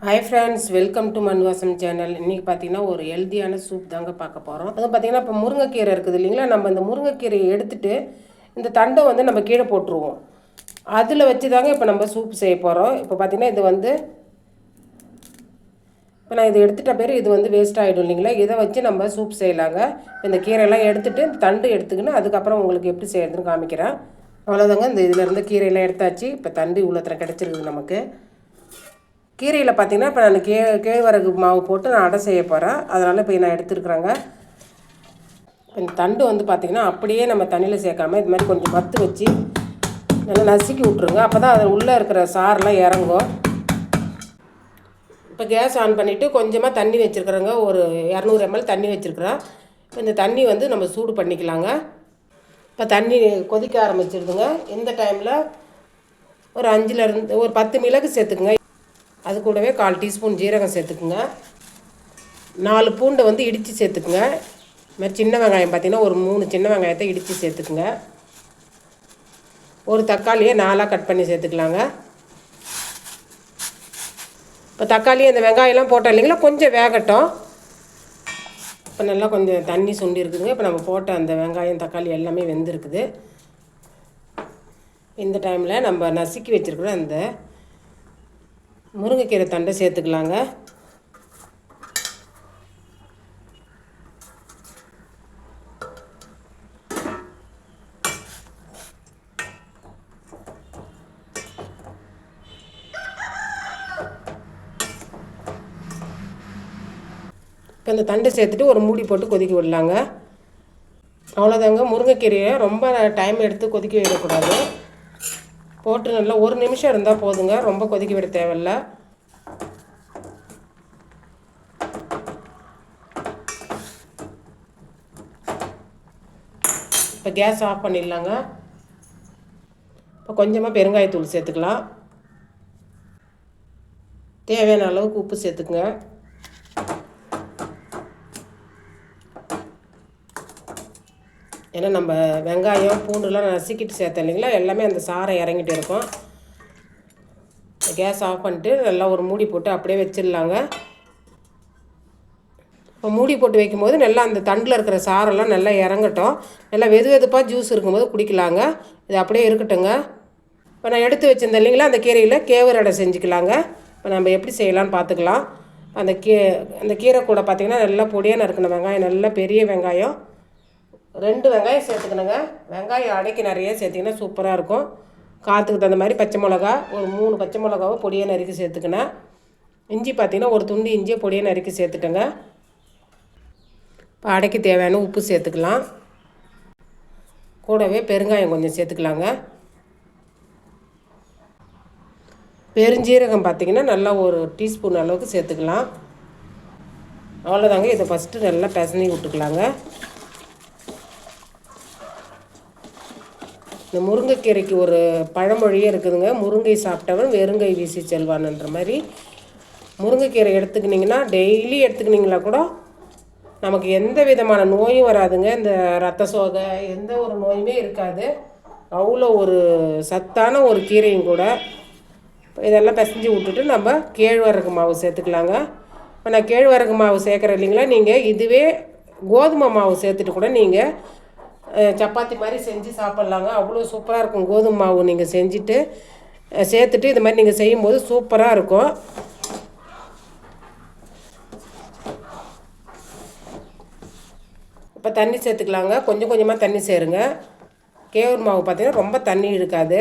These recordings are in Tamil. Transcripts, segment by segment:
Hi friends, welcome to மண்வாசம் channel. இன்றைக்கி பார்த்தீங்கன்னா ஒரு ஹெல்த்தியான சூப் தாங்க பார்க்க போகிறோம். அதுவும் பார்த்தீங்கன்னா இப்போ முருங்கைக்கீரை இருக்குது இல்லைங்களா, நம்ம இந்த முருங்கைக்கீரையை எடுத்துகிட்டு இந்த தண்டை வந்து நம்ம கீழே போட்டுருவோம். அதில் வச்சு தாங்க இப்போ நம்ம சூப் செய்ய போகிறோம். இப்போ பார்த்தீங்கன்னா இது வந்து இப்போ நான் இதை எடுத்துகிட்ட பேர் இது வந்து வேஸ்ட் ஆகிடும் இல்லைங்களா, இதை வச்சு நம்ம சூப் செய்யலாங்க. இந்த கீரையெல்லாம் எடுத்துகிட்டு தண்டு எடுத்துக்கின்னு அதுக்கப்புறம் உங்களுக்கு எப்படி செய்யறதுன்னு காமிக்கிறேன். அவ்வளோதாங்க. இந்த இதில் இருந்த கீரையெல்லாம் எடுத்தாச்சு. இப்போ தண்டு இவ்வளோத்துல கிடச்சிருக்குது நமக்கு. கீரையில் பார்த்திங்கன்னா இப்போ நான் கேழ்வரகு மாவு போட்டு நான் அடை செய்ய போகிறேன். அதனால் இப்போ நான் எடுத்துருக்குறேங்க. இந்த தண்டு வந்து பார்த்திங்கன்னா அப்படியே நம்ம தண்ணியில் சேர்க்காமல் இது மாதிரி கொஞ்சம் மத்து வச்சு நல்லா நசுக்கி விட்ருங்க. அப்போ தான் அதில் உள்ளே இருக்கிற சாரெலாம் இறங்கும். இப்போ கேஸ் ஆன் பண்ணிவிட்டு கொஞ்சமாக தண்ணி வச்சுருக்குறேங்க. ஒரு 200 ml தண்ணி வச்சுருக்குறேன். இப்போ இந்த தண்ணி வந்து நம்ம சூடு பண்ணிக்கலாங்க. இப்போ தண்ணி கொதிக்க ஆரம்பிச்சிருதுங்க. இந்த டைமில் ஒரு 5லேருந்து ஒரு 10 மிளகு சேர்த்துக்குங்க. அது கூடவே 1/4 டீஸ்பூன் ஜீரகம் சேர்த்துக்குங்க. 4 பூண்டை வந்து இடித்து சேர்த்துக்குங்க. இது மாதிரி சின்ன வெங்காயம் பார்த்திங்கன்னா ஒரு 3 சின்ன வெங்காயத்தை இடித்து சேர்த்துக்குங்க. ஒரு தக்காளியை 4ஆக கட் பண்ணி சேர்த்துக்கலாங்க. இப்போ தக்காளி அந்த வெங்காயம்லாம் போட்டோம் இல்லைங்களா, கொஞ்சம் வேகட்டும். இப்போ நல்லா கொஞ்சம் தண்ணி சுண்டி இருக்குதுங்க. இப்போ நம்ம போட்ட அந்த வெங்காயம் தக்காளி எல்லாமே வெந்திருக்குது. இந்த டைமில் நம்ம நசுக்கி வச்சுருக்கிற அந்த முருங்கைக்கீரை தண்டை சேர்த்துக்கலாங்க. இப்போ இந்த தண்டை சேர்த்துட்டு ஒரு மூடி போட்டு கொதிக்க விடலாங்க. அவ்வளோதாங்க. முருங்கைக்கீரையை ரொம்ப டைம் எடுத்து கொதிக்க விடக்கூடாது. போட்டு நல்லா 1 நிமிஷம் இருந்தால் போதுங்க. ரொம்ப கொதிக்க விட தேவையில்லை. இப்போ கேஸ் ஆஃப் பண்ணிடலாங்க. இப்போ கொஞ்சமாக பெருங்காயத்தூள் சேர்த்துக்கலாம். தேவையான அளவுக்கு உப்பு சேர்த்துக்குங்க. ஏன்னா நம்ம வெங்காயம் பூண்டுலாம் நசுக்கிட்டு சேர்த்தோம் இல்லைங்களா, எல்லாமே அந்த சாரை இறங்கிட்டு இருக்கும். கேஸ் ஆஃப் பண்ணிட்டு நல்லா ஒரு மூடி போட்டு அப்படியே வச்சிடலாங்க. இப்போ மூடி போட்டு வைக்கும்போது நல்லா அந்த தண்டில் இருக்கிற சாரெல்லாம் நல்லா இறங்கட்டும். நல்லா வெதுப்பாக ஜூஸ் இருக்கும்போது குடிக்கலாங்க. இது அப்படியே இருக்கட்டுங்க. இப்போ நான் எடுத்து வச்சுருந்தேன் இல்லைங்களா, அந்த கீரையில் கேவர் அடை செஞ்சுக்கலாங்க. இப்போ நம்ம எப்படி செய்யலான்னு பார்த்துக்கலாம். அந்த கீரை கூட பார்த்திங்கன்னா நல்லா பொடியாக நறுக்கின வெங்காயம், நல்லா பெரிய வெங்காயம் 2 வெங்காயம் சேர்த்துக்கணுங்க. வெங்காயம் அடைக்கு நிறைய சேர்த்திங்கன்னா சூப்பராக இருக்கும். காற்றுக்கு தகுந்த மாதிரி பச்சை மிளகா ஒரு 3 பச்சை மிளகாவை பொடியாக நறுக்கி சேர்த்துக்கினேன். இஞ்சி பார்த்திங்கன்னா ஒரு துண்டு இஞ்சியை பொடியாக நறுக்கி சேர்த்துட்டேங்க. இப்போ அடைக்கு தேவையான உப்பு சேர்த்துக்கலாம். கூடவே பெருங்காயம் கொஞ்சம் சேர்த்துக்கலாங்க. பெருஞ்சீரகம் பார்த்திங்கன்னா நல்லா ஒரு டீஸ்பூன் அளவுக்கு சேர்த்துக்கலாம். அவ்வளோதாங்க. இதை ஃபஸ்ட்டு நல்லா பிசைஞ்சு விட்டுக்கலாங்க. இந்த முருங்கைக்கீரைக்கு ஒரு பழமொழியே இருக்குதுங்க. முருங்கை சாப்பிட்டவன் வெறுங்கை வீசி செல்வான்ன்ற மாதிரி. முருங்கைக்கீரை எடுத்துக்கிட்டிங்கன்னா டெய்லி எடுத்துக்கிட்டிங்களா கூட நமக்கு எந்த விதமான நோயும் வராதுங்க. இந்த ரத்த சோகை எந்த ஒரு நோயுமே இருக்காது. அவ்வளோ ஒரு சத்தான ஒரு கீரையும் கூட. இதெல்லாம் பிசைஞ்சு விட்டுட்டு நம்ம கேழ்வரகு மாவு சேர்த்துக்கலாங்க. இப்போ நான் கேழ்வரகு மாவு சேர்க்குறேன் இல்லைங்களா, நீங்கள் இதுவே கோதுமை மாவு சேர்த்துட்டு கூட நீங்கள் சப்பாத்தி மாதிரி செஞ்சு சாப்பிட்லாங்க. அவ்வளோ சூப்பராக இருக்கும். கோதுமை மாவு நீங்கள் செஞ்சுட்டு சேர்த்துட்டு இது மாதிரி நீங்கள் செய்யும்போது சூப்பராக இருக்கும். இப்போ தண்ணி சேர்த்துக்கலாங்க. கொஞ்சம் கொஞ்சமாக தண்ணி சேருங்க. கேவுர் மாவு பார்த்திங்கன்னா ரொம்ப தண்ணி இருக்காது.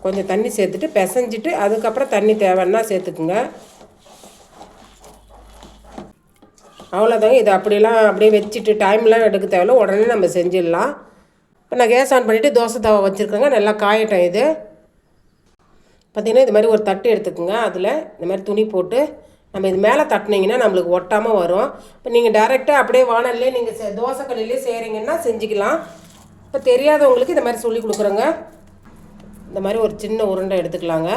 கொஞ்சம் தண்ணி சேர்த்துட்டு பிசைஞ்சிட்டு அதுக்கப்புறம் தண்ணி தேவைன்னா சேர்த்துக்குங்க. அவ்வளோதாங்க. இது அப்படியே வச்சுட்டு டைம்லாம் எடுக்க தேவையில்ல, உடனே நம்ம செஞ்சிடலாம். இப்போ நான் கேஸ் ஆன் பண்ணிவிட்டு தோசை தவா வச்சுருக்கேங்க. நல்லா காயட்டும். இது பார்த்திங்கன்னா இது மாதிரி ஒரு தட்டு எடுத்துக்கோங்க. அதில் இந்த மாதிரி துணி போட்டு நம்ம இது மேலே தட்டினீங்கன்னா நம்மளுக்கு ஒட்டாமல் வரும். இப்போ நீங்கள் டைரெக்டாக அப்படியே வானல்லே நீங்கள் தோசைக்கல்லிலே செய்கிறீங்கன்னா செஞ்சுக்கலாம். இப்போ தெரியாதவங்களுக்கு இந்த மாதிரி சொல்லி கொடுக்குறோங்க. இந்த மாதிரி ஒரு சின்ன உருண்டை எடுத்துக்கலாங்க.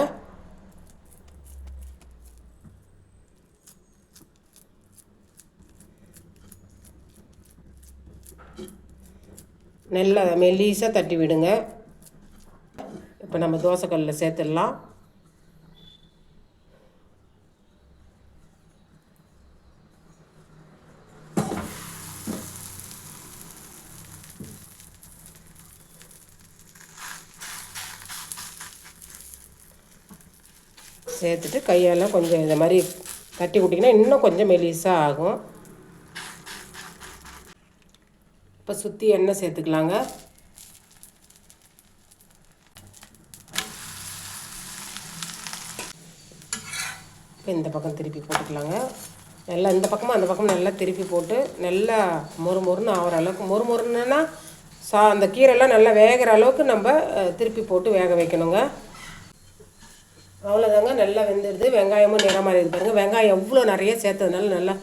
நல்லா மெல்லிசாக தட்டி விடுங்க. இப்போ நம்ம தோசைக்கல்லில் சேர்த்துடலாம். சேர்த்துட்டு கையால் கொஞ்சம் இந்த மாதிரி தட்டி விட்டிங்கன்னா இன்னும் கொஞ்சம் மெலிசாக ஆகும். இப்போ சுற்றி எண்ணெய் சேர்த்துக்கலாங்க. இப்போ இந்த பக்கம் திருப்பி போட்டுக்கலாங்க. நல்லா இந்த பக்கமும் அந்த பக்கமும் நல்லா திருப்பி போட்டு நல்லா மொறுமொறுன்னு ஆகிற அளவுக்கு, மொறுமொறுன்னா அந்த கீரைலாம் நல்லா வேகிற அளவுக்கு நம்ம திருப்பி போட்டு வேக வைக்கணுங்க. அவ்வளோதாங்க, நல்லா வெந்துடுது. வெங்காயமும் நிறமாக இருக்குது பாருங்கள். வெங்காயம் எவ்வளோ நிறைய சேர்த்ததுனால நல்லா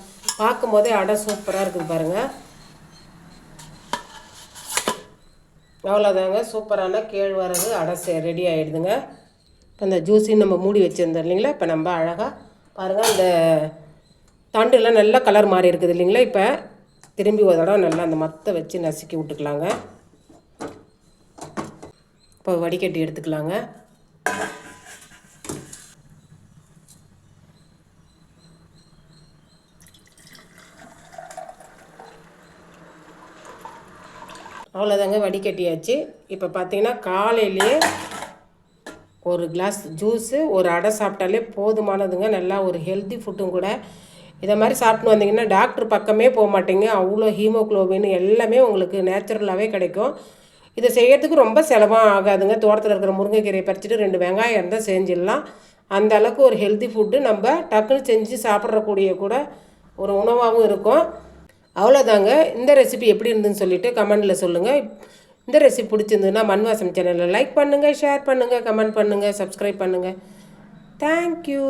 பார்க்கும் போதே அடை சூப்பராக இருக்குது பாருங்கள். அவ்வளோதாங்க, சூப்பரான கேழ்வரகு அடை ரெடி ஆகிடுதுங்க. இப்போ இந்த ஜூஸையும் நம்ம மூடி வச்சுருந்தோம் இல்லைங்களா, இப்போ நம்ம அழகாக பாருங்கள் அந்த தண்டுலாம் நல்லா கலர் மாறி இருக்குது இல்லைங்களா. இப்போ திரும்பி ஒரு தடவை நல்லா அந்த மத்தை வச்சு நசுக்கி விட்டுக்கலாங்க. இப்போ வடிகட்டி எடுத்துக்கலாங்க. அவ்வளோதாங்க, வடிகட்டியாச்சு. இப்போ பார்த்தீங்கன்னா காலையிலேயே ஒரு கிளாஸ் ஜூஸு ஒரு அடை சாப்பிட்டாலே போதுமானதுங்க. நல்லா ஒரு ஹெல்த்தி ஃபுட்டும் கூட. இதை மாதிரி சாப்பிட்டு வந்தீங்கன்னா டாக்டர் பக்கமே போக மாட்டீங்க. அவ்வளோ ஹீமோக்ளோபின் எல்லாமே உங்களுக்கு நேச்சுரலாகவே கிடைக்கும். இதை செய்யறதுக்கு ரொம்ப செலவாக ஆகாதுங்க. தோட்டத்தில் இருக்கிற முருங்கைக்கீரையை பறிச்சுட்டு 2 வெங்காயம் இருந்தால் செஞ்சிடலாம். அந்த அளவுக்கு ஒரு ஹெல்த்தி ஃபுட்டு நம்ம டக்குன்னு செஞ்சு சாப்பிட்றக்கூடிய கூட ஒரு உணவாகவும் இருக்கும். அவ்வளோதாங்க. இந்த ரெசிபி எப்படி இருந்துன்னு சொல்லிவிட்டு கமெண்டில் சொல்லுங்கள். இந்த ரெசிபி பிடிச்சிருந்ததுன்னா மண்வாசம் சேனலில் லைக் பண்ணுங்கள், ஷேர் பண்ணுங்கள், கமெண்ட் பண்ணுங்கள், சப்ஸ்கிரைப் பண்ணுங்கள். தேங்க்யூ.